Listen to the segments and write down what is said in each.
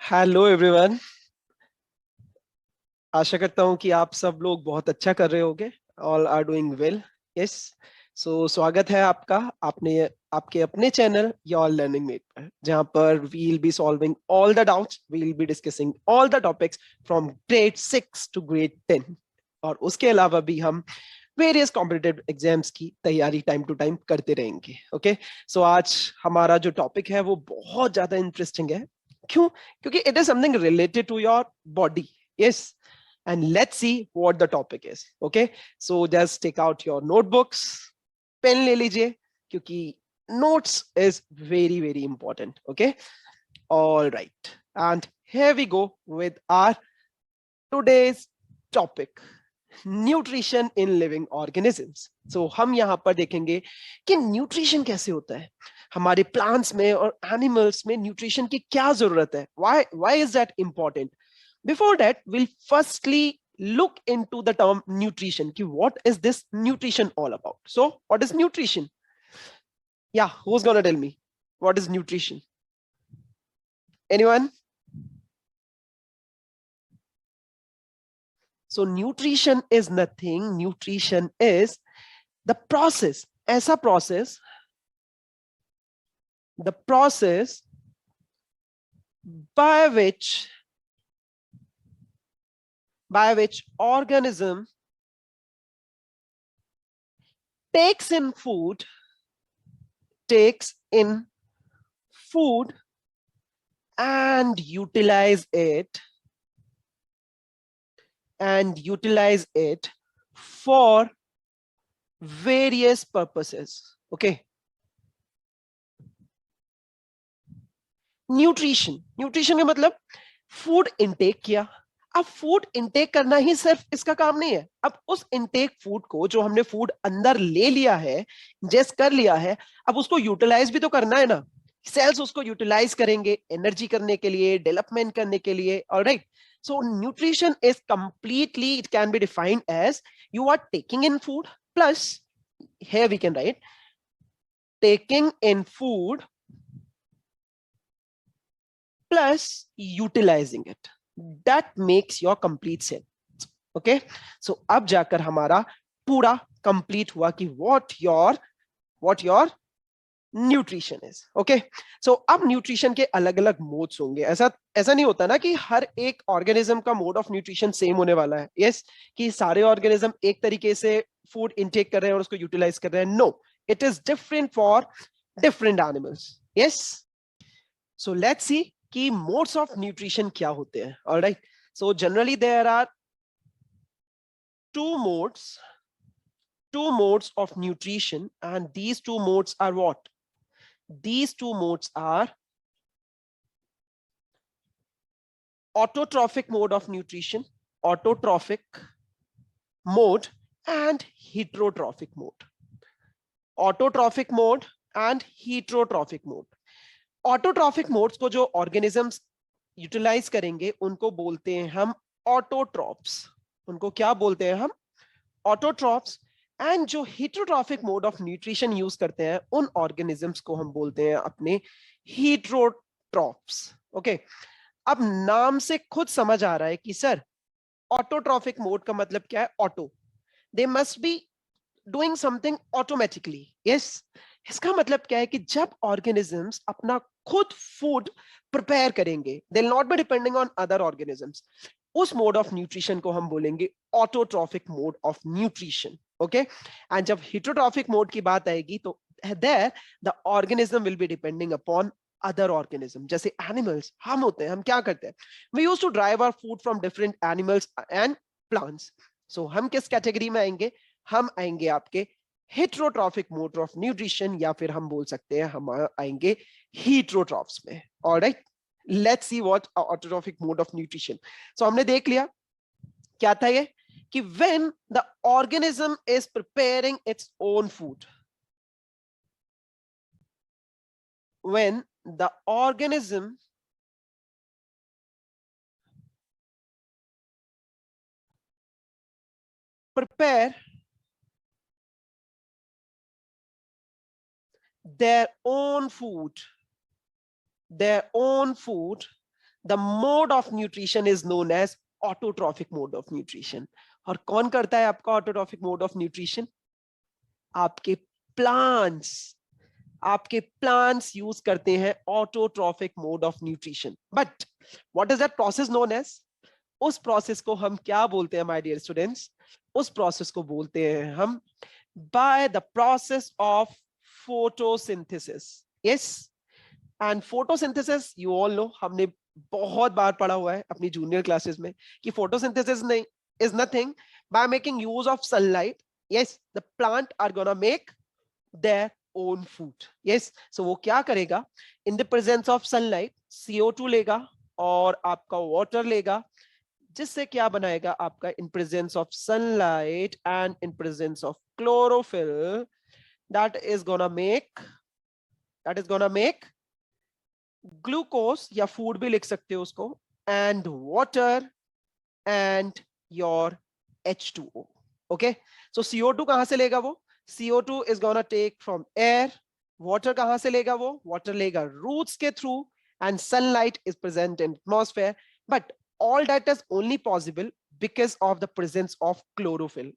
Hello everyone. आशा करता हूँ कि आप सब लोग बहुत अच्छा कर रहे होंगे। All are doing well. Yes. So स्वागत है आपका आपने आपके अपने चैनल योर लर्निंग मेट पर, जहाँ पर we will be solving all the doubts, we will be discussing all the topics from grade 6 to grade 10। और उसके अलावा भी हम वेरियस कॉम्पिटिटिव एग्जाम्स की तैयारी टाइम टू टाइम करते रहेंगे। ओके। सो आज हमारा जो टॉपिक है वो बहुत ज्यादा इंटरेस्टिंग है। क्यों? क्योंकि it is something related to your body. Yes. And let's see what the topic is. Okay, so just take out your notebooks, pen ले लीजिए, क्योंकि notes is very very important. Okay, all right, and here we go with our today's topic, nutrition in living organisms. So हम यहां पर देखेंगे कि nutrition कैसे होता है हमारे प्लांट्स में और एनिमल्स में, न्यूट्रिशन की क्या जरूरत है, why is that important. Before that will firstly look into the term nutrition ki what is this nutrition all about. So what is nutrition? Yeah, who's gonna tell me what is nutrition? Anyone? So nutrition is nothing, nutrition is the process, ऐसा process, the process by which organism takes in food, takes in food and utilize it for various purposes. Okay. Nutrition का मतलब food intake किया। अब food intake करना ही सिर्फ इसका काम नहीं है। अब उस इनटेक फूड को, जो हमने फूड अंदर ले लिया है, इंजेस्ट कर लिया है, अब उसको यूटिलाइज भी तो करना है ना। सेल्स उसको यूटिलाइज करेंगे एनर्जी करने के लिए, डेवलपमेंट करने के लिए। Alright. So nutrition is completely, it can be defined as you are taking in food plus, here we can write taking in food plus utilizing it, that makes your complete sense. Okay, so अब जाकर हमारा पूरा complete हुआ कि what your nutrition is. Okay. So अब nutrition के अलग अलग मोड्स होंगे। ऐसा ऐसा नहीं होता ना कि हर एक ऑर्गेनिज्म का मोड ऑफ न्यूट्रिशन सेम होने वाला है। यस, कि सारे ऑर्गेनिज्म एक तरीके से फूड इनटेक कर रहे हैं और उसको यूटिलाइज कर रहे हैं। No, it is different for different animals. Yes. So let's see कि मोड्स ऑफ न्यूट्रिशन क्या होते हैं। Alright. So generally there are two modes two modes of nutrition, and these two modes are what? These two modes are autotrophic mode of nutrition, autotrophic mode, and heterotrophic mode. Autotrophic mode and heterotrophic mode. Autotrophic modes को जो organisms utilize करेंगे उनको बोलते हैं हम autotrophs। उनको क्या बोलते हैं हम? Autotrophs। एंड जो heterotrophic mode of nutrition use करते हैं उन organisms को हम बोलते हैं अपने heterotrophs। ओके। अब नाम से खुद समझ आ रहा है कि सर ऑटोट्रॉफिक मोड का मतलब क्या है? Auto, they must be doing something automatically. Yes. इसका मतलब क्या है कि जब ऑर्गेनिजम्स अपना खुद फूड प्रिपेयर करेंगे, they will not be depending on other organisms, उस मोड ऑफ न्यूट्रिशन को हम बोलेंगे autotrophic mode of nutrition. Okay. And जब हिटोट्रॉफिक मोड की बात आएगी तो there the organism will be depending upon other organism. जैसे एनिमल्स हम होते हैं, हम क्या करते हैं? We use to drive our food from different animals and plants. So हम किस कैटेगरी में आएंगे? हम आएंगे आपके हेट्रोट्रॉफिक मोड ऑफ न्यूट्रिशन, या फिर हम बोल सकते हैं हम आएंगे हीट्रोट्रॉफ्स में। Alright, let's see what autotrophic mode of nutrition. So हमने देख लिया क्या था ये, कि when the organism is preparing its own food, when the organism prepare their own food, their own food, The mode of nutrition is known as autotrophic mode of nutrition. और कौन करता है आपका autotrophic mode of nutrition? आपके plants. आपके plants use करते हैं autotrophic mode of nutrition. But what is that process known as? उस प्रोसेस को हम क्या बोलते हैं माय डियर स्टूडेंट्स? उस प्रोसेस को बोलते हैं हम by the process of photosynthesis. Yes, and photosynthesis you all know, हमने बहुत बार पढ़ा हुआ है अपनी जूनियर क्लासेस में कि फोटोसिंथेसिस नहीं is nothing by making use of sunlight. Yes, the plant are gonna make their own food. Yes, so वो क्या करेगा? In the presence of sunlight CO2 लेगा और आपका वाटर लेगा, जिससे क्या बनाएगा आपका in presence of sunlight and in presence of chlorophyll, that is gonna make glucose, या फूड भी लिख सकते हो उसको, and water and your H2O. Okay, so CO2 कहां से लेगा वो? CO2 is gonna take from air. Water कहां से लेगा वो? Water लेगा roots के through, and sunlight is present in atmosphere. But all that is only possible because of the presence of chlorophyll.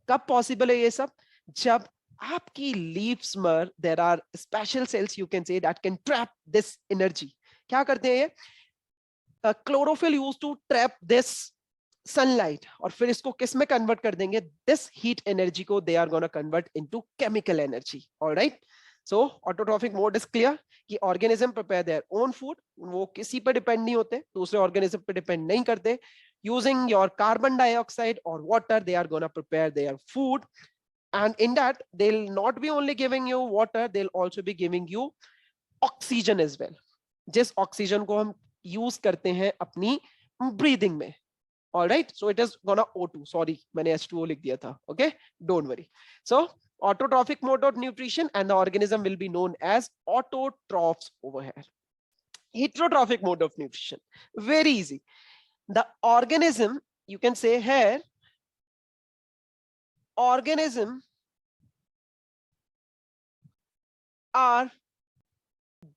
कब possible है ये सब? जब आपकी leaves में there are special cells, you can say, that can trap this energy. क्या करते हैं ये? Chlorophyll used to trap this sunlight, और फिर इसको किस में कन्वर्ट कर देंगे? दिस हीट एनर्जी को they are gonna convert into chemical energy. Alright, so autotrophic mode is clear कि organism prepare their own food, वो किसी पर डिपेंड नहीं होते, दूसरे ऑर्गेनिज्म पे डिपेंड नहीं करते. यूजिंग योर कार्बन डाइऑक्साइड और water they are gonna prepare their food, and in that they will not be only giving you water, they will also be giving you oxygen as well, जिस oxygen को हम use करते हैं अपनी breathing में. All right, so it is gonna O2. Sorry, मैंने H2O लिख दिया था. Okay, don't worry. So autotrophic mode of nutrition, and the organism will be known as autotrophs over here. Heterotrophic mode of nutrition, very easy. The organism, you can say here, organism are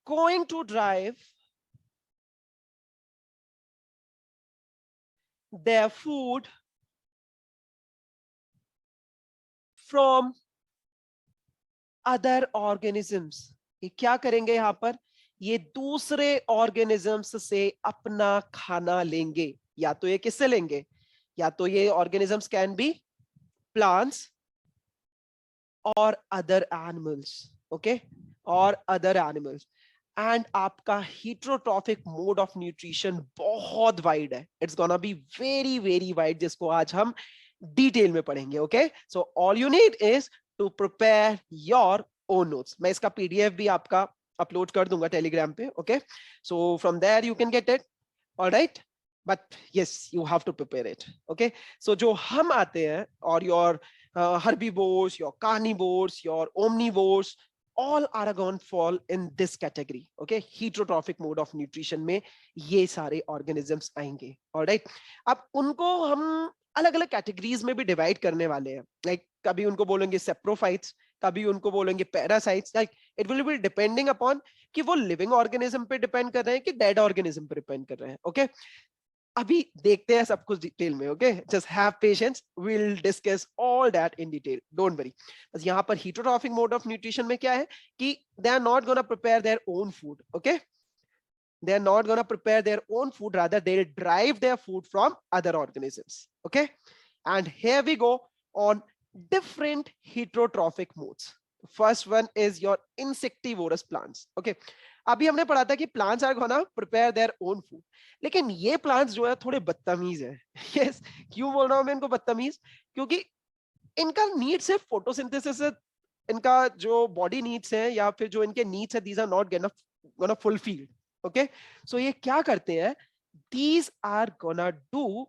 going to drive their food from other organisms. ये क्या करेंगे यहां पर? ये दूसरे organisms से अपना खाना लेंगे. या तो ये किससे लेंगे? या तो ये ऑर्गेनिजम्स कैन बी प्लांट्स और अदर एनिमल्स. ओके, और अदर एनिमल्स. एंड आपका हीट्रोट्रॉफिक मोड ऑफ न्यूट्रिशन बहुत वाइड है. It's gonna be very very wide, जिसको आज हम डिटेल में पढ़ेंगे. Okay, so all you need is to prepare your own notes. मैं इसका PDF भी आपका अपलोड कर दूंगा टेलीग्राम पे. Okay, so from there you can get it. Alright, but yes, you have to prepare it. Okay, so जो हम आते हैं, और your herbivores, your carnivores, your omnivores, all are going to fall in this category. Okay, heterotrophic mode of nutrition में ये सारे organisms आएंगे. Alright, अब उनको हम अलग अलग कैटेगरीज में भी डिवाइड करने वाले हैं. लाइक कभी उनको बोलेंगे सेप्रोफाइट्स, कभी उनको बोलेंगे parasites. Like it will be depending upon कि वो लिविंग ऑर्गेनिज्म पे डिपेंड कर रहे हैं कि डेड ऑर्गेनिज्म पे डिपेंड कर रहे हैं. ओके, अभी देखते हैं सब कुछ डिटेल में. Okay, just have patience, we will discuss all that in detail, don't worry. बस यहाँ पर हीटरोट्रॉफिक मोड ऑफ न्यूट्रिशन में क्या है कि they are not gonna prepare their own food. Okay, they are not going to prepare their own food, rather they'll derive their food from other organisms. Okay, and here we go on different heterotrophic modes. First one is your insectivorous plants. Okay, अभी हमने पढ़ा था कि plants are gonna prepare their own food, लेकिन ये plants जो है थोड़े बदतमीज है. Yes, क्यों बोल रहा हूं मैं इनको बदतमीज? क्योंकि इनका नीड सिर्फ फोटोसिंथेसिस है, इनका जो बॉडी नीड्स है या फिर जो इनके नीड्स है, these are not gonna fulfill. Okay, so ये क्या करते हैं? These are gonna do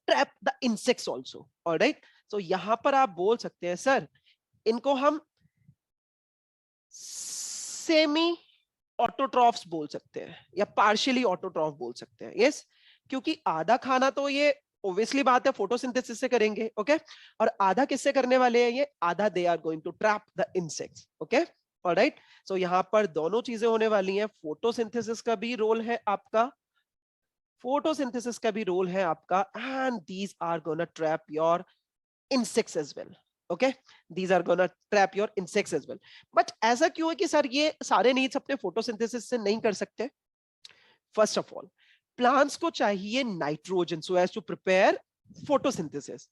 trap the insects also. All right, so यहाँ पर आप बोल सकते हैं सर इनको हम सेमी ऑटोट्रॉफ्स बोल सकते हैं या पार्शियली ऑटोट्रॉफ बोल सकते हैं. यस, क्योंकि आधा खाना तो ये ऑब्वियसली बात है फोटोसिंथेसिस से करेंगे. ओके, और आधा किससे करने वाले हैं? ये आधा they are going to trap the insects. Okay, alright, so यहाँ पर दोनों चीजें होने वाली हैं. फोटोसिंथेसिस का भी रोल है आपका फोटोसिंथेसिस का भी रोल है आपका, and these are gonna trap your insects as well. Okay, these are gonna trap your insects as well. But ऐसा क्यों है कि सर ये सारे नीड्स अपने फोटोसिंथेसिस से नहीं कर सकते? फर्स्ट ऑफ ऑल, प्लांट्स को चाहिए nitrogen so as to prepare photosynthesis.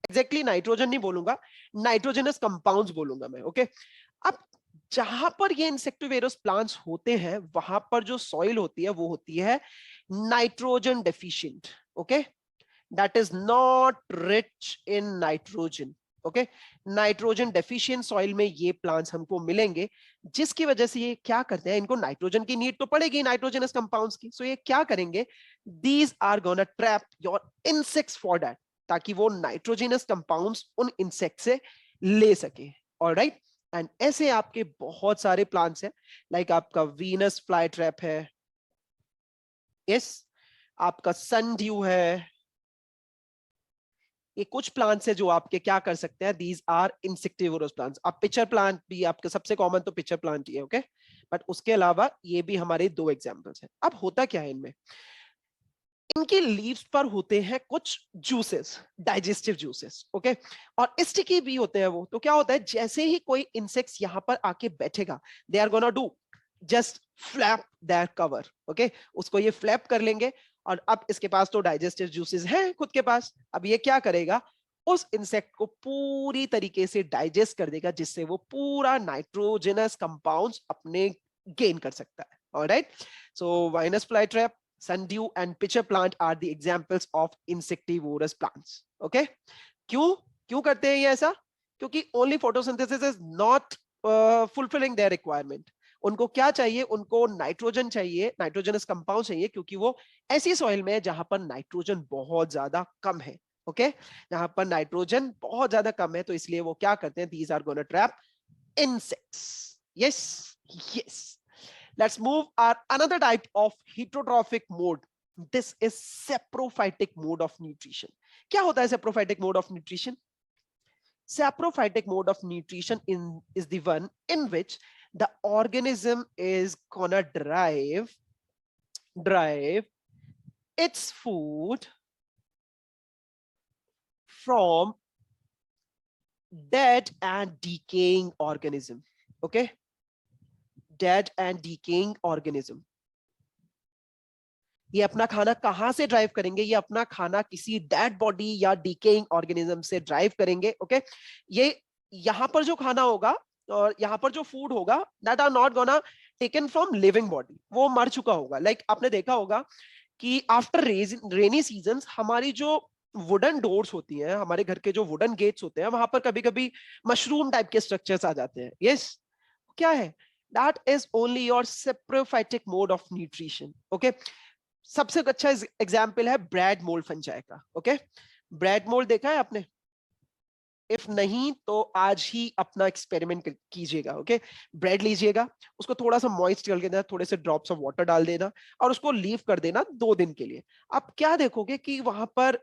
Exactly nitrogen नहीं बोलूंगा, नाइट्रोजनस कंपाउंड्स बोलूंगा मैं. ओके, अब जहां पर ये इंसेक्टिवेरस प्लांट्स होते हैं वहां पर जो सॉइल होती है वो होती है nitrogen deficient. Okay, that is not rich in nitrogen. Okay, nitrogen deficient soil में ये प्लांट्स हमको मिलेंगे, जिसकी वजह से ये क्या करते हैं, इनको नाइट्रोजन की नीड तो पड़ेगी नाइट्रोजनस कंपाउंड्स की. सो ये क्या करेंगे, these are gonna trap your insects for that, ताकि वो नाइट्रोजनस कंपाउंड्स उन इंसेक्ट से ले सके. ऑलराइट, एंड ऐसे आपके बहुत सारे प्लांट्स हैं, लाइक आपका वीनस फ्लाई ट्रैप है, यस, आपका सन ड्यू है. ये कुछ प्लांट्स है जो आपके क्या कर सकते हैं, दीज आर इंसेक्टिवोरस प्लांट्स. अब पिचर प्लांट भी आपके सबसे कॉमन तो पिचर प्लांट ही है. ओके, बट उसके अलावा ये भी हमारे दो एग्जांपल्स हैं. अब होता क्या है इनमें, इनके लीव्स पर होते हैं कुछ जूसेस, डाइजेस्टिव जूसेस. ओके, और स्टिकी भी होते हैं वो. तो क्या होता है, जैसे ही कोई इंसेक्ट्स यहां पर आके बैठेगा, they are gonna do just flap that cover. Okay, उसको ये फ्लैप कर लेंगे, और अब इसके पास तो डाइजेस्टिव जूसेस हैं खुद के पास. अब ये क्या करेगा, उस इंसेक्ट को पूरी तरीके से डाइजेस्ट कर देगा, जिससे वो पूरा नाइट्रोजनस कंपाउंड्स अपने गेन कर सकता है. Alright, so wines fly trap, sundew and pitcher plant are the examples of insectivorous plants. Okay, क्यों करते हैं ये ऐसा, क्योंकि only photosynthesis is not fulfilling their requirement. उनको क्या चाहिए, उनको नाइट्रोजन चाहिए, नाइट्रोजनस कंपाउंड चाहिए, क्योंकि वो ऐसी सॉइल में है जहां पर नाइट्रोजन बहुत ज्यादा कम है. ओके, जहां पर नाइट्रोजन बहुत ज्यादा कम है, तो इसलिए वो क्या करते हैं, these are gonna trap insects. Yes, yes. Let's move our another type of heterotrophic mode. This is saprophytic mode of nutrition. क्या होता है saprophytic mode of nutrition? Saprophytic mode of nutrition is the one in which the organism is gonna derive its food from dead and decaying organism. Okay, dead and decaying organism. ये अपना खाना कहां से drive करेंगे, ये अपना खाना किसी डेड बॉडी या डिकेइंग ऑर्गेनिज्म से ड्राइव करेंगे. ओके, ये यहां पर जो खाना होगा और यहां पर जो फूड होगा, that are not gonna taken from living body, वो मर चुका होगा. लाइक आपने देखा होगा कि आफ्टर रेनी सीजन हमारी जो वुडन डोर्स होती हैं, हमारे घर के जो वुडन गेट्स होते हैं, वहां पर कभी कभी मशरूम टाइप के स्ट्रक्चर्स आ जाते हैं. यस, क्या है, that is only your saprophytic mode of nutrition. Okay, सबसे अच्छा एग्जाम्पल है ब्रेड मोल्ड फंजाई का. ओके, ब्रेड मोल्ड देखा है आपने? इफ नहीं तो आज ही अपना एक्सपेरिमेंट कीजिएगा. ओके, ब्रेड लीजिएगा, उसको थोड़ा सा मॉइस्ट कर देना, थोड़े से ड्रॉप्स ऑफ वाटर डाल देना, और उसको लीव कर देना 2 दिन के लिए. आप क्या देखोगे कि वहां पर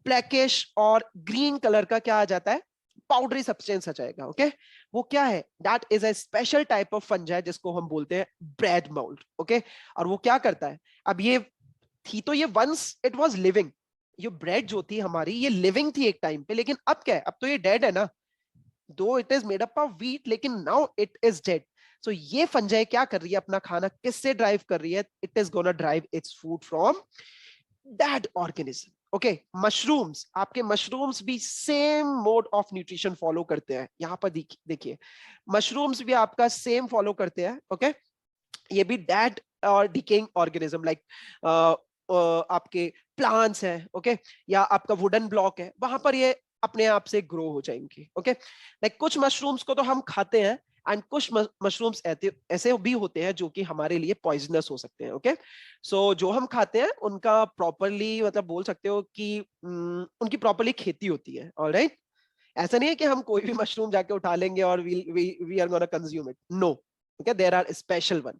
ब्लैकिश और ग्रीन कलर का क्या आ जाता है, पाउडरी सब्सटेंस आ जाएगा. ओके, वो क्या है, that is a special type of fungi जिसको हम बोलते हैं ब्रेड मोल्ड. ओके, और वो क्या करता है, अब ये थी तो ये वंस इट वाज लिविंग, ये ब्रेड जो थी हमारी ये लिविंग थी एक टाइम पे, लेकिन अब क्या है, अब तो ये डेड है ना. दो it is made up of wheat, लेकिन नाउ इट इज डेड. सो ये फंजाई क्या कर रही है, अपना खाना किससे ड्राइव कर रही है, it is gonna drive its food from that organism. Okay, mushrooms, आपके मशरूम्स भी same mode of nutrition follow करते हैं. यहां पर देखिए, मशरूम्स भी आपका सेम फॉलो करते हैं. ओके, ये भी डेड और डिकेइंग ऑर्गेनिज्म, लाइक आपके प्लांट्स हैं. ओके, या आपका वुडन ब्लॉक है, वहां पर ये अपने आप से ग्रो हो जाएंगे. ओके, लाइक कुछ मशरूम्स को तो हम खाते हैं, एंड कुछ मशरूम्स ऐसे भी होते हैं जो कि हमारे लिए पॉइजनस हो सकते हैं. ओके, सो जो हम खाते हैं उनका प्रॉपरली, मतलब बोल सकते हो कि उनकी प्रॉपरली खेती होती है. ऑलराइट, ऐसा नहीं है कि हम कोई भी मशरूम जाके उठा लेंगे और we are gonna consume it. No, okay, there are special one.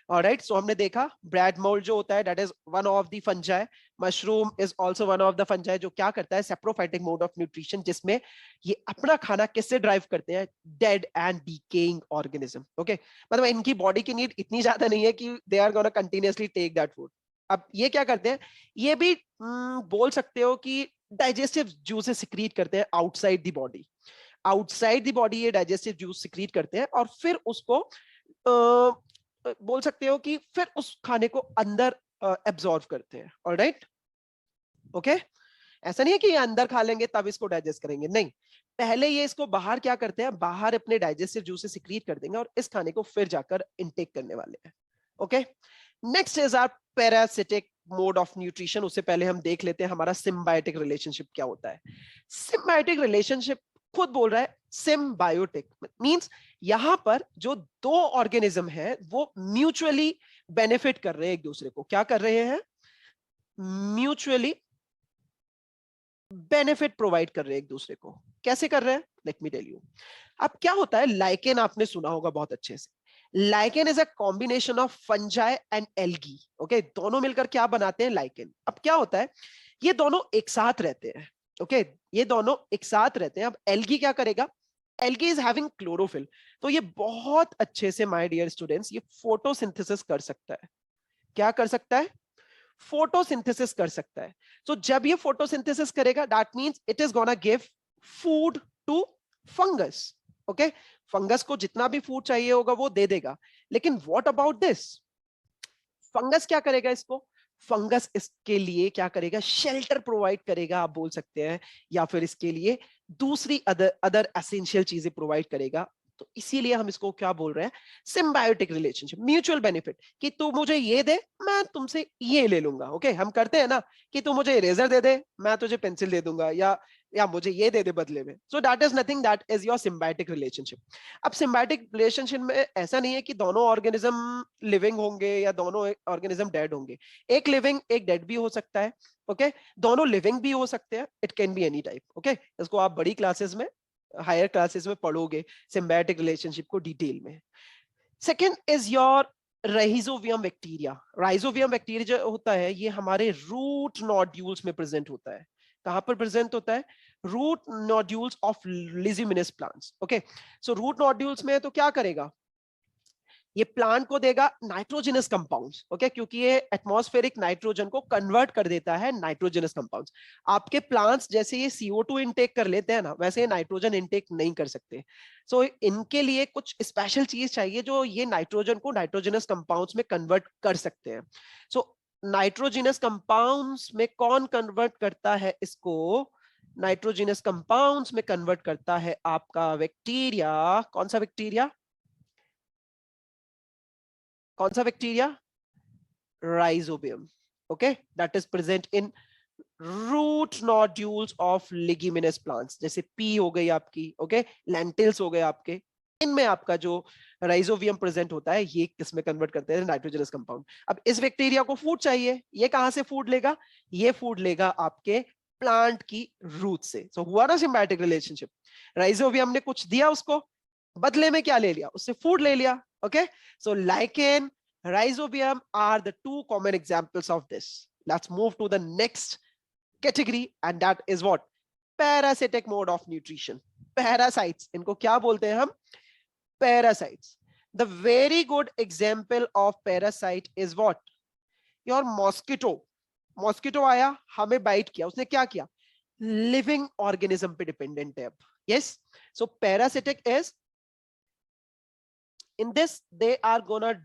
Alright, so हमने देखा ब्रेड मोल्ड जो होता है that is one of the fungi. Mushroom is also one of the fungi जो क्या करता है, सेप्रोफाइटिक मोड ऑफ न्यूट्रिशन, जिसमें ये अपना खाना किससे ड्राइव करते हैं, dead and decaying organism. Okay, मतलब इनकी बॉडी की नीड इतनी ज्यादा नहीं है कि they are gonna continuously take that food. अब ये क्या करते हैं, ये भी बोल सकते हो कि डाइजेस्टिव जूसेस सिक्रीट करते हैं outside the body. Outside the body ये डाइजेस्टिव जूस सिक्रीट करते हैं और फिर उसको बोल सकते हो कि फिर उस खाने को अंदर एब्जॉर्व करते हैं। Alright, okay. ऐसा नहीं है कि ये अंदर खा लेंगे तब इसको डाइजेस्ट करेंगे, नहीं, पहले ये इसको बाहर क्या करते हैं, बाहर अपने डाइजेस्टिव जूसेस सिक्रीट कर देंगे और इस खाने को फिर जाकर इनटेक करने वाले हैं। Okay, next is our parasitic mode of nutrition. उससे पहले हम देख लेते हैं हमारा सिम्बायोटिक रिलेशनशिप क्या होता है। सिम्बायोटिक रिलेशनशिप खुद बोल रहा है सिम्बायोटिक मींस यहां पर जो दो ऑर्गेनिज्म है वो म्यूचुअली बेनिफिट कर रहे हैं एक दूसरे को। क्या कर रहे हैं, म्यूचुअली बेनिफिट प्रोवाइड कर रहे हैं एक दूसरे को। कैसे कर रहे हैं, लेट मी टेल यू। अब क्या होता है, लाइकेन आपने सुना होगा बहुत अच्छे से। Lichen is a combination of fungi and algae. Okay, दोनों मिलकर क्या बनाते हैं, लाइकेन। अब क्या होता है, ये दोनों एक साथ रहते हैं। ओके, ये दोनों एक साथ रहते हैं। अब एल्गी क्या करेगा, एल्गी इज हैविंग क्लोरोफिल, तो ये बहुत अच्छे से माय डियर स्टूडेंट्स ये फोटोसिंथेसिस कर सकता है। क्या कर सकता है, फोटोसिंथेसिस कर सकता है। तो जब ये फोटोसिंथेसिस करेगा that means it is gonna give food to fungus. Okay, fungus को जितना भी फूड चाहिए होगा वो दे देगा। लेकिन व्हाट अबाउट दिस, फंगस क्या करेगा इसको, फंगस इसके लिए क्या करेगा, शेल्टर प्रोवाइड करेगा आप बोल सकते हैं, या फिर इसके लिए दूसरी अदर अदर एसेंशियल चीजें प्रोवाइड करेगा। तो इसीलिए हम इसको क्या बोल रहे हैं, सिम्बायोटिक रिलेशनशिप, म्यूचुअल बेनिफिट, कि तू मुझे ये दे मैं तुमसे ये ले लूंगा। ओके, हम करते हैं ना कि तू मुझे इरेजर दे दे मैं तुझे पेंसिल दे दूंगा, या मुझे ये दे दे बदले में। So that is nothing, that is your symbiotic relationship. अब सिम्बायोटिक रिलेशनशिप में ऐसा नहीं है कि दोनों ऑर्गेनिज्म लिविंग होंगे या दोनों ऑर्गेनिज्म डेड होंगे। एक लिविंग एक डेड भी हो सकता है। ओके, दोनों लिविंग भी हो सकते हैं, it can be any type. Okay, इसको आप बड़ी क्लासेस में, हायर क्लासेस में पढ़ोगे सिम्बायोटिक रिलेशनशिप को डिटेल में। Second is your rhizobium bacteria. Rhizobium bacteria जो होता है ये हमारे रूट नोड्यूल्स में प्रेजेंट होता है। कहां पर प्रेजेंट होता है, root nodules of leguminous plants. Okay, so root nodules में तो क्या करेगा, ये प्लांट को देगा नाइट्रोजनस कंपाउंड्स। ओके, क्योंकि ये एटमॉस्फेरिक नाइट्रोजन को कन्वर्ट कर देता है नाइट्रोजनस कंपाउंड्स। आपके प्लांट्स जैसे ये CO2 इनटेक कर लेते हैं ना, वैसे ये नाइट्रोजन इनटेक नहीं कर सकते। सो इनके लिए कुछ स्पेशल चीज चाहिए जो ये नाइट्रोजन को नाइट्रोजनस कंपाउंड्स में कन्वर्ट कर सकते हैं। सो नाइट्रोजनस कंपाउंड्स में कौन कन्वर्ट करता है इसको, नाइट्रोजनस कंपाउंड्स में कन्वर्ट करता है आपका बैक्टीरिया। कौन सा बैक्टीरिया, कौन सा bacteria, rhizobium. Okay, that is present in root nodules of leguminous plants, जैसे पी हो गई आपकी, ओके, लेंटिल्स हो गए आपके, इनमें आपका जो राइजोबियम प्रेजेंट होता है ये किसमें कन्वर्ट करते हैं, नाइट्रोजनस कंपाउंड। अब इस बैक्टीरिया को फूड चाहिए, ये कहां से फूड लेगा, ये फूड लेगा आपके प्लांट की रूट से। सो हुआ ना सिम्बायोटिक रिलेशनशिप, राइजोबियम ने कुछ दिया उसको, बदले में क्या ले लिया, उससे फूड ले लिया। Okay, so lichen, rhizobium are the two common examples of this. Let's move to the next category and that is what, parasitic mode of nutrition. Parasites, इनको क्या बोलते हैं हम, parasites. The very good example of parasite is what, your mosquito. Mosquito आया हमें bite किया, उसने क्या किया, लिविंग ऑर्गेनिज्म पे डिपेंडेंट है अब। yes, so parasitic is, in this they are gonna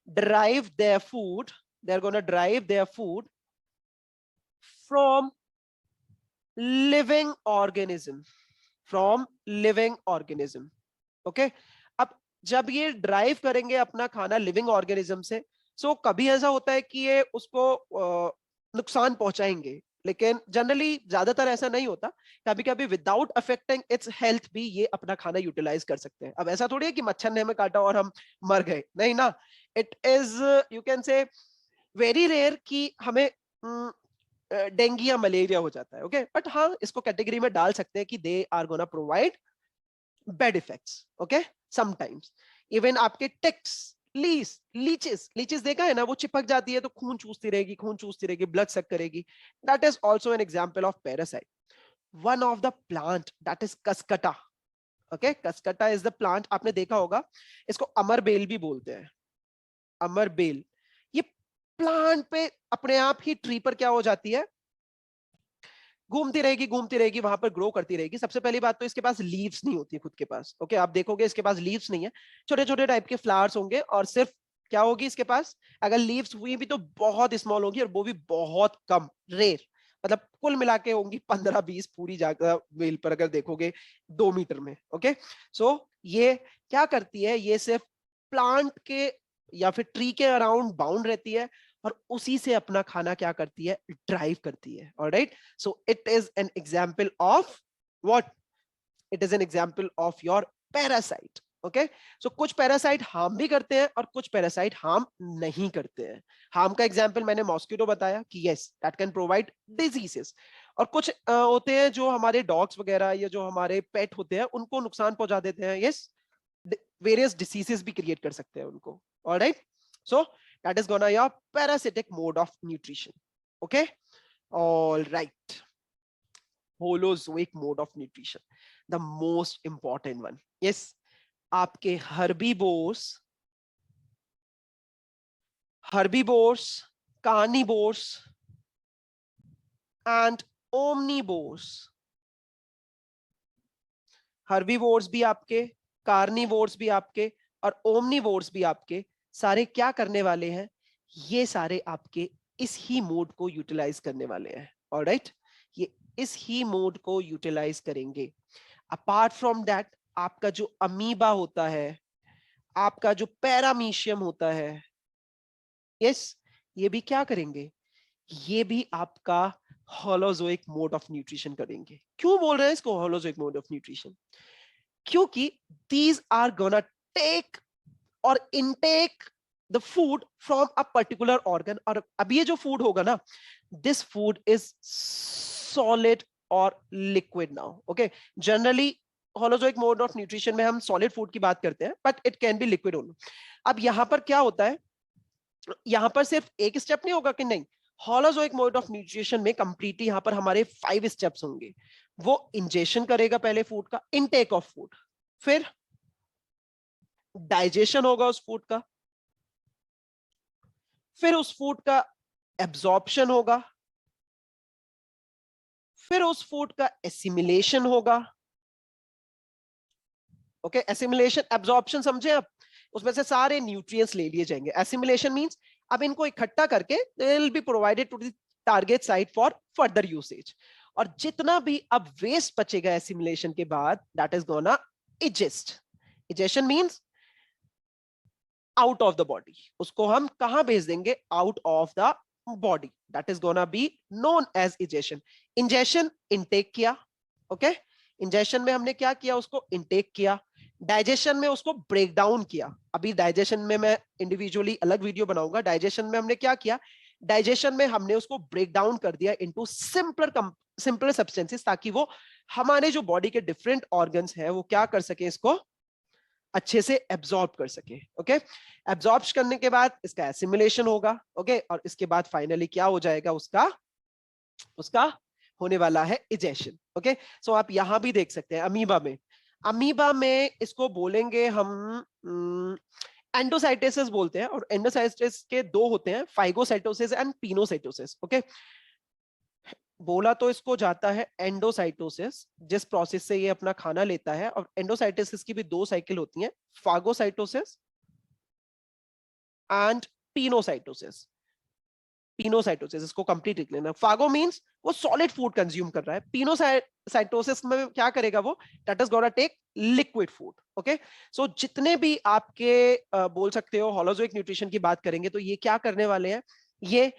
derive their food, they're going to derive their food from living organism, from living organism. Okay, अब जब ये ड्राइव करेंगे अपना खाना लिविंग ऑर्गेनिज्म से, सो कभी ऐसा होता है कि ये उसको नुकसान पहुंचाएंगे, लेकिन जनरली ज्यादातर ऐसा नहीं होता। कभी कभी विदाउट अफेक्टिंग इट्स हेल्थ भी ये अपना खाना यूटिलाइज कर सकते हैं। अब ऐसा थोड़ी है कि मच्छर ने हमें काटा और हम मर गए, नहीं ना, it is, you can say very rare कि हमें डेंगू या मलेरिया हो जाता है। ओके, बट हाँ इसको कैटेगरी में डाल सकते हैं कि they are gonna provide bad effects. Okay, sometimes even आपके टिक्स, लीचेस, लीचेस देखा है ना, वो चिपक जाती है तो खून चूसती रहेगी, खून चूसती रहेगी, ब्लड सक करेगी। That is also an example of parasite. One of the plant that is Cuscuta. Okay, Cuscuta is the plant, आपने देखा होगा, इसको अमर बेल भी बोलते हैं, अमर बेल। ये प्लांट पे अपने आप ही ट्री पर क्या हो जाती है, घूमती रहेगी, वहां पर ग्रो करती रहेगी। सबसे पहली बात तो इसके पास लीव्स नहीं होती खुद के पास। ओके, आप देखोगे इसके पास लीव्स नहीं है, छोटे छोटे टाइप के फ्लावर्स होंगे और सिर्फ क्या होगी इसके पास, अगर लीव्स हुई भी तो बहुत स्मॉल होगी और वो भी बहुत कम, रेयर। मतलब कुल मिला के होंगी 15-20 पूरी जगह वेल पर अगर देखोगे 2 मीटर में। ओके, सो ये क्या करती है, ये सिर्फ प्लांट के या फिर ट्री के अराउंड बाउंड रहती है और उसी से अपना खाना क्या करती है, ड्राइव करती है। Alright, so it is an example of what, it is an example of your parasite. Okay, so कुछ पैरासाइट हार्म भी करते हैं और कुछ पैरासाइट हार्म नहीं करते हैं। हार्म का एग्जांपल मैंने मॉस्किटो बताया कि yes that can provide diseases, और कुछ होते हैं जो हमारे डॉग्स वगैरह या जो हमारे पेट होते हैं उनको नुकसान पहुंचा देते हैं। यस, वेरियस डिसीजेस भी क्रिएट कर सकते हैं उनको। Alright, so that is gonna your parasitic mode of nutrition. Okay, alright, holozoic mode of nutrition, the most important one. Yes, आपके herbivores, carnivores and omnivores, herbivores भी आपके, carnivores भी आपके और omnivores भी आपके, सारे क्या करने वाले हैं, ये सारे आपके इस ही मोड को यूटिलाइज करने वाले हैं। ऑलराइट, ये इस ही मोड को यूटिलाइज करेंगे। अपार्ट फ्रॉम दैट, आपका जो अमीबा होता है, आपका जो पैरामीशियम होता है, यस, ये भी क्या करेंगे, ये भी आपका होलोजोइक मोड ऑफ न्यूट्रिशन करेंगे। क्यों बोल रहे हैं इसको होलोजोइक मोड ऑफ न्यूट्रिशन, क्योंकि दीज आर गोना टेक और intake the food from a particular organ. और अब ये जो फूड होगा ना, दिस फूड इज सॉलिड और liquid now. Okay, generally holozoic mode of nutrition में हम सॉलिड फूड की बात करते हैं, but it can B liquid only. अब यहां पर क्या होता है, यहां पर सिर्फ एक स्टेप नहीं होगा कि नहीं, होलोजोइक मोड ऑफ न्यूट्रिशन में कंप्लीटली यहां पर हमारे 5 स्टेप्स होंगे। वो इंजेशन करेगा पहले फूड का, इनटेक ऑफ फूड, फिर डाइजेशन होगा उस फूड का, फिर उस फूड का एब्जॉर्प्शन होगा, फिर उस फूड का एसिमिलेशन होगा। ओके, एसिमिलेशन एब्जॉर्प्शन समझे आप, उसमें से सारे न्यूट्रिएंट्स ले लिए जाएंगे। एसिमिलेशन मींस अब इनको इकट्ठा करके they will be provided to the target site for further usage. और जितना भी अब वेस्ट बचेगा एसिमिलेशन के बाद, that is gonna egest. Egestion means out of the body, उसको हम कहां भेज देंगे, out of the body, that is gonna be known as egestion. Ingestion intake किया, ओके, इंजेशन में हमने क्या किया, उसको इनटेक किया। डाइजेशन में उसको ब्रेक डाउन किया। अभी डाइजेशन में मैं इंडिविजुअली अलग वीडियो बनाऊंगा। डाइजेशन में हमने क्या किया, डाइजेशन में हमने उसको ब्रेक डाउन कर दिया इनटू सिंपलर सब्सटेंसेस, ताकि वो हमारे जो बॉडी के डिफरेंट ऑर्गन्स हैं वो क्या कर सके, इसको अच्छे से एब्जॉर्ब कर सके। ओके, एब्जॉर्ब करने के बाद इसका एसिमिलेशन होगा। ओके, और इसके बाद फाइनली क्या हो जाएगा, उसका उसका होने वाला है इजेशन। ओके, सो आप यहां भी देख सकते हैं अमीबा में, अमीबा में इसको बोलेंगे हम एंडोसाइटोसिस बोलते हैं। और एंडोसाइटोसिस के दो होते हैं, फाइगोसाइटोसिस एंड पिनोसाइटोसिस। ओके, बोला तो इसको जाता है एंडोसाइटोसिस, जिस प्रोसेस से ये अपना खाना लेता है। और एंडोसाइटोसिस की भी 2 साइकिल होती हैं, फागोसाइटोसिस एंड पिनोसाइटोसिस। पिनोसाइटोसिस, इसको कंप्लीट लिख लेना। फागो मींस वो सॉलिड फूड कंज्यूम कर रहा है, पिनोसाइटोसिस में क्या करेगा वो, that is gonna take liquid food. Okay, so जितने भी आपके बोल सकते हो होलोजोइक न्यूट्रिशन की बात करेंगे तो ये क्या करने वाले हैं, ये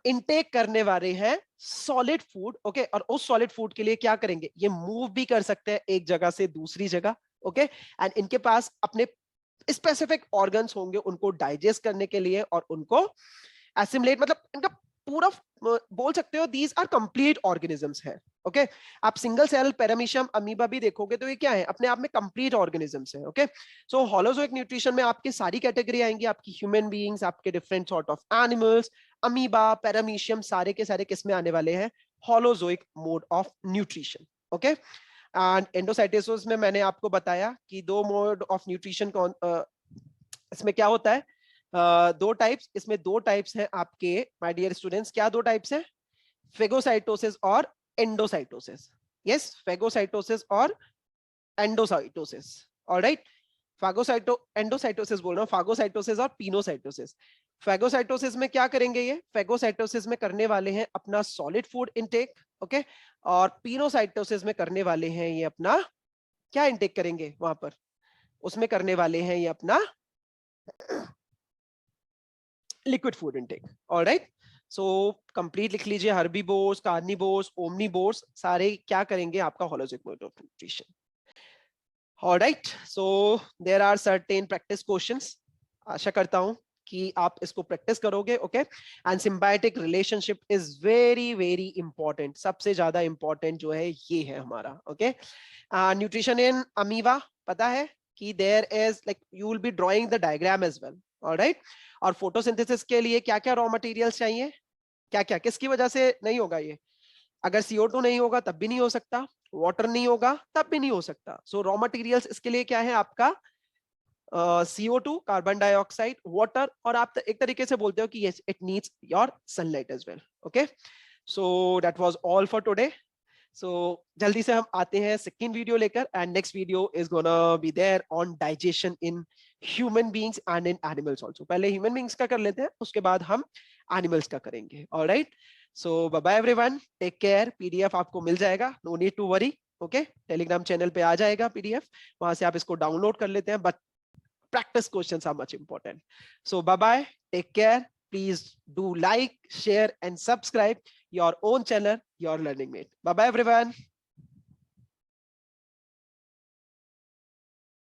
इनटेक करने वाले हैं सॉलिड फूड। ओके, और उस सॉलिड फूड के लिए क्या करेंगे, ये मूव भी कर सकते हैं एक जगह से दूसरी जगह। ओके, एंड इनके पास अपने स्पेसिफिक ऑर्गन्स होंगे उनको डाइजेस्ट करने के लिए और उनको एसिमुलेट, मतलब इनका पूरा बोल सकते हो दीज आर कंप्लीट ऑर्गेनिजम्स है। ओके, आप सिंगल सेल पैरामीशियम अमीबा भी देखोगे तो ये क्या है, अपने आप में कंप्लीट ऑर्गेनिजम्स है। ओके, सो होलोजोइक न्यूट्रिशन में आपकी सारी कैटेगरी आएंगी, आपकी ह्यूमन बीइंग्स, आपके different sort of animals, amoeba, paramecium, सारे के सारे किस में आने वाले हैं, holozoic mode of nutrition. Okay, and endocytosis में मैंने आपको बताया कि 2 मोड ऑफ न्यूट्रिशन कौन इसमें क्या होता है, दो टाइप्स, इसमें दो टाइप्स हैं आपके माय डियर स्टूडेंट्स। क्या दो टाइप्स हैं? फेगोसाइटोसिस और एंडोसाइटोसिस। यस, फेगोसाइटोसिस और एंडोसाइटोसिस। ऑलराइट, फागोसाइटो एंडोसाइटोसिस बोल रहा हूँ, फागोसाइटोसिस और पिनोसाइटोसिस। फेगोसाइटोसिस में क्या करेंगे? ये फेगोसाइटोसिस में करने वाले हैं अपना सॉलिड फूड इनटेक, ओके। और पिनोसाइटोसिस में करने वाले हैं ये अपना क्या इनटेक करेंगे वहां पर? उसमें करने वाले हैं ये अपना liquid food intake. Alright, so complete लिख लीजिए, हर्बीवोर्स, कार्निवोर्स, ओमनीवोर्स सारे क्या करेंगे? आपका holozoic mode of nutrition. Alright, so there are certain practice questions. आशा करता हूं कि आप इसको प्रैक्टिस करोगे, okay. And symbiotic relationship is very very important, सबसे ज्यादा इंपॉर्टेंट जो है ये है हमारा, ओके। न्यूट्रिशन इन अमीबा, पता है कि there is like you will be drawing the diagram as well, alright. और फोटोसिंथेसिस के लिए क्या क्या रॉ मटेरियल्स चाहिए? क्या क्या, किसकी वजह से नहीं होगा ये? अगर CO2 नहीं होगा तब भी नहीं हो सकता, वाटर नहीं होगा तब भी नहीं हो सकता। सो रॉ मटेरियल्स इसके लिए क्या है आपका? CO2, कार्बन डाइऑक्साइड, वाटर, और आप एक तरीके से बोलते हो कि yes it needs your sunlight as well, okay. So that was all for today. So जल्दी से हम आते हैं सेकंड वीडियो लेकर, and next video is gonna be there on digestion in human beings and in animals also. पहले human beings का कर लेते हैं, उसके बाद हम एनिमल्स का करेंगे। Alright, so bye bye everyone, take care. PDF आपको मिल जाएगा, no need to worry, okay. Telegram channel पे आ जाएगा PDF, वहां से आप इसको डाउनलोड कर लेते हैं, but practice questions are much important. So bye bye, take care. Please do like, share and subscribe your own channel, Your Learning Mate. Bye bye everyone.